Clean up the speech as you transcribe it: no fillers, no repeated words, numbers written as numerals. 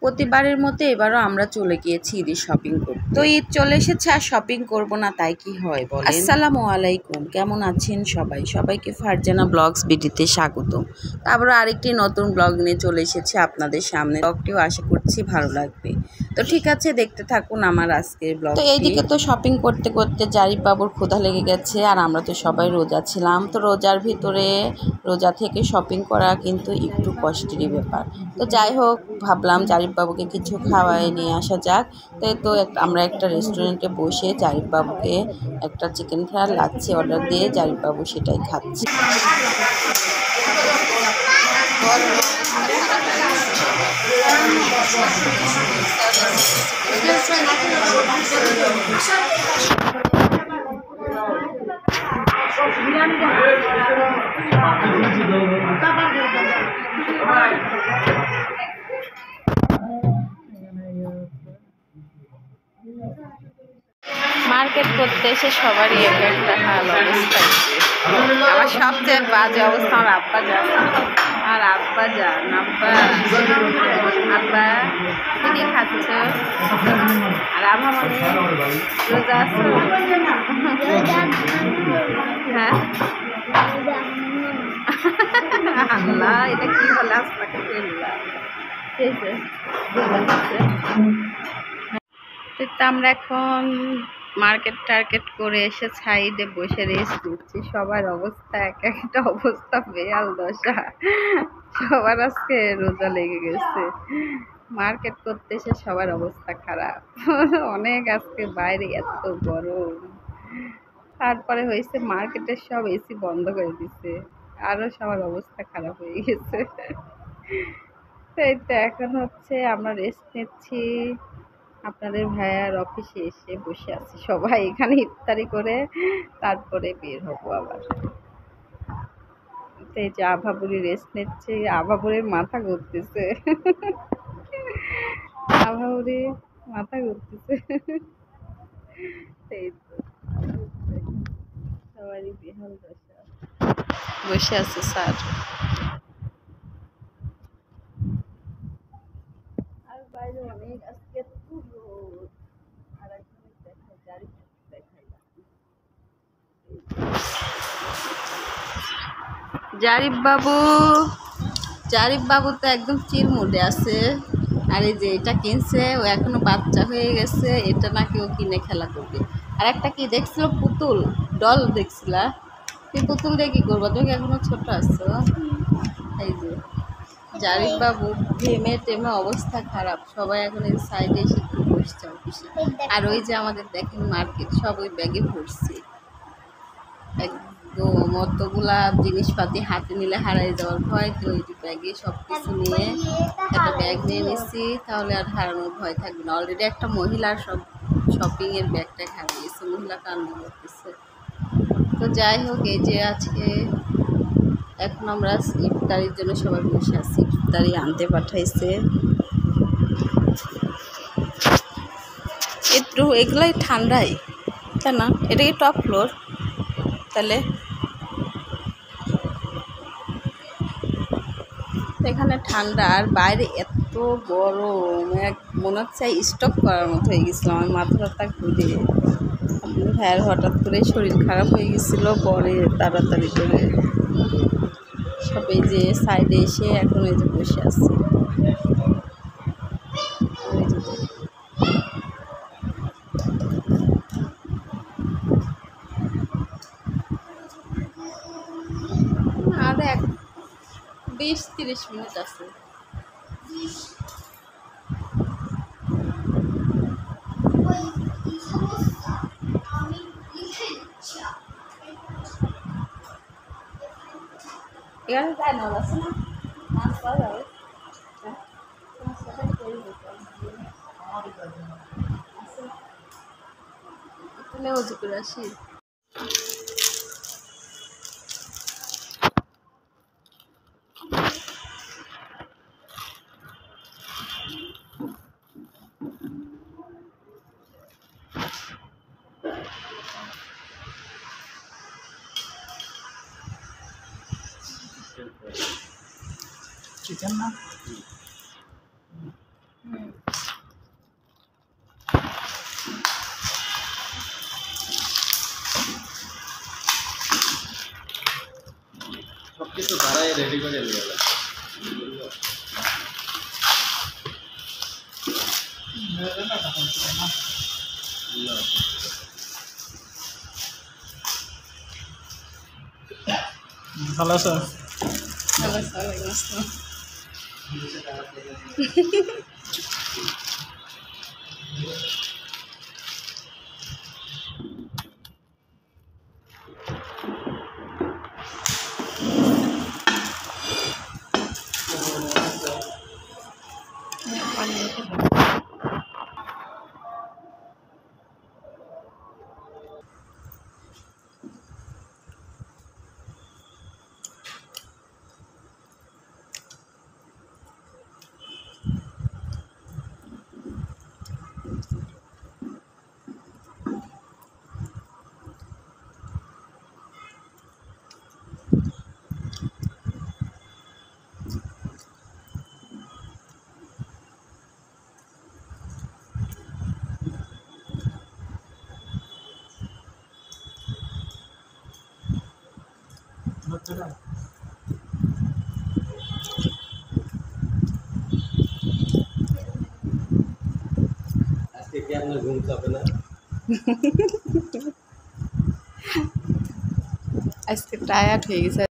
প্রতিবারের মতো এবারও আমরা চলে গিয়েছি ঈদের শপিং করতে। তো ঈদ চলে এসেছে আর শপিং করব না তাই কি হয় বলেন? আসসালামু আলাইকুম, কেমন আছেন সবাই? সবাইকে ফারজানা ব্লগস বিডিতে স্বাগতম। তারপর আরেকটি নতুন ব্লগ নিয়ে চলে এসেছে আপনাদের সামনে। ব্লগটিও আশা করছি ভালো লাগবে। তো ঠিক আছে, দেখতে থাকুন আমার আজকের ব্লগ। তো এইদিকে তো শপিং করতে করতে জারিফ বাবুর ক্ষুধা লেগে গেছে, আর আমরা তো সবাই রোজা ছিলাম। তো রোজার ভিতরে রোজা থেকে শপিং করা কিন্তু একটু কষ্টেরই ব্যাপার। তো যাই হোক, ভাবলাম জারিফ বাবুকে কিছু খাওয়াই নিয়ে আসা যাক। তো আমরা একটা রেস্টুরেন্টে বসে জারিফ বাবুকে একটা চিকেন ফ্রাই লাচ্ছি অর্ডার দিয়ে জারিফ বাবু সেটাই খাচ্ছে। মার্কেট করতে এসে সবারই একটা হাল অবস্থা। আমার সবচেয়ে বাজে অবস্থা আমার আব্বা যান। আর আব্বা যান, আব্বা কি খাচ্ছ? আর আব্বা মানে রোজা আছো? হ্যাঁ, আল্লাহ, এটা কি বলে? আমরা এখন মার্কেট টার্কেট করে এসে সাইডে বসে রেস্ট দিচ্ছি। সবার অবস্থা একটা অবস্থা, বেয়াল দশা। সবার আজকে রোজা লেগে গেছে। মার্কেট করতে এসে সবার অবস্থা খারাপ। অনেক আজকে বাইরে এত গরম। তারপরে হয়েছে মার্কেটের সব এসি বন্ধ করে দিছে, আরো সবার অবস্থা খারাপ হয়ে গেছে। এই তো এখন হচ্ছে আমরা রেস্ট নিচ্ছি। আপনাদের ভাইয়ার অফিসে এসে বসে আছি সবাই এখানে ইফতারি করে, তারপরে বের হবো আবার। এই যে আভাবুড়ি রেস্ট নিচ্ছে, আভাবুড়ির মাথা ঘুরতেছে। আভাবুড়ি মাথা ঘুরতেছে। এই তো সবারই বেহাল দশা, বসে আছে স্যার। আর বাইরে অনেক আজকে রোদ। আর একজন দেখাই, গাড়ি দেখাই, জারিফ বাবু তো একদম চিল মুডে আছে। আর এই যে এটা কিনছে, ও এখনো বাচ্চা হয়ে গেছে, এটা নাকি ও কিনে খেলা করবে। আর একটা কি দেখছিল, পুতুল ডল দেখছিল। তুই পুতুল দিয়ে কি করবো? তুমি এখনো ছোট আছো। এই যে জারিফ বাবু ঘেমে টেমে অবস্থা খারাপ। সবাই এখন এই সাইডে এসে একটু বসছে অফিসে। আর ওই যে আমাদের দেখেন মার্কেট সব ওই ব্যাগে ভরছে। একদম অতগুলা জিনিসপাতি হাতে নিলে হারাই যাওয়ার ভয়। তো ওই যে ব্যাগে সব কিছু নিয়ে একটা ব্যাগ নিয়ে নিচ্ছি, তাহলে আর হারানোর ভয় থাকবে না। অলরেডি একটা মহিলার শপিংয়ের ব্যাগটা হারিয়েছে, মহিলা কান্না করতেছে। তো যাই হোক, এই যে আজকে এখন আমরা ইফতারির জন্য সবাই বসে আছি। ইফতারি আনতে পাঠাইছে একটু, এগুলাই ঠান্ডাই তাই না? এটা কি টপ ফ্লোর? তাহলে এখানে ঠান্ডা, আর বাইরে এত গরম, মনে হচ্ছে স্টক করার মতো হয়ে গেছিলাম। আমার মাথা ব্যথা ঘুরে, ভাইয়ের হঠাৎ করে শরীর খারাপ হয়ে গেছিলো, পরে তাড়াতাড়ি করে সব এই যে সাইডে এসে এখন এই যে বসে আছি। আর 20-30 মিনিট আছে। এখানে তাই না আছে না, মাছ পাওয়া যাবে। উজু করে আসি। চিকেন না রেডি করে নিয়ে ভালো আছো? ভালো আছো? আজকে কি আপনার ঘুম চাপে না? আজকে টায়ার্ড হয়ে গেছে।